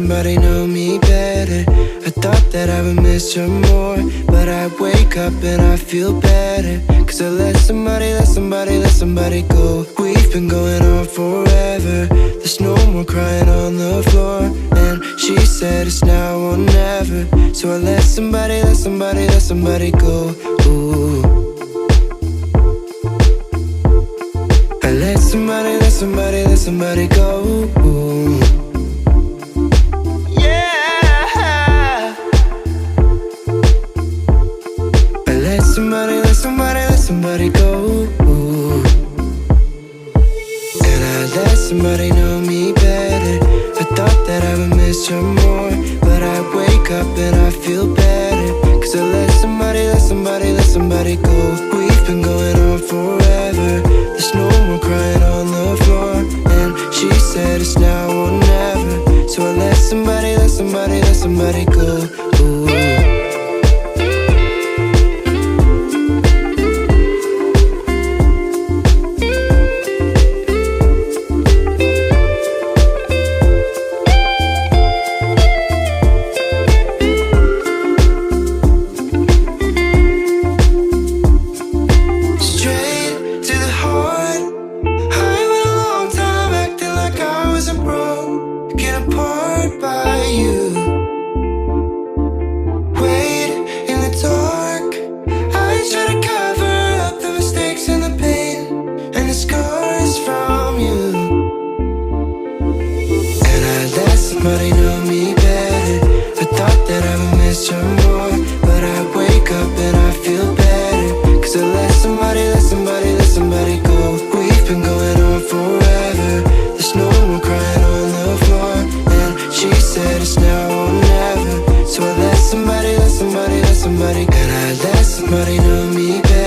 somebody know me better. I thought that I would miss her more, but I wake up and I feel better. Cause I let somebody go. We've been going on forever. There's no more crying on the floor. And she said it's now or never. So I let somebody go. Ooh. I let somebody go. Ooh. Yeah. I let somebody go. Ooh. And I let somebody know me better. I thought that I would miss her more, but I wake up and I feel better. Cause I let somebody go. We've been going on forever. There's no more crying on the floor. And she said it's now or never. So I let somebody go. Ooh. Somebody know me better. I thought that I would miss her more, but I wake up and I feel better. Cause I let somebody go. We've been going on forever. There's no more crying on the floor. And she said it's now or never. So I let somebody go. And I let somebody know me better.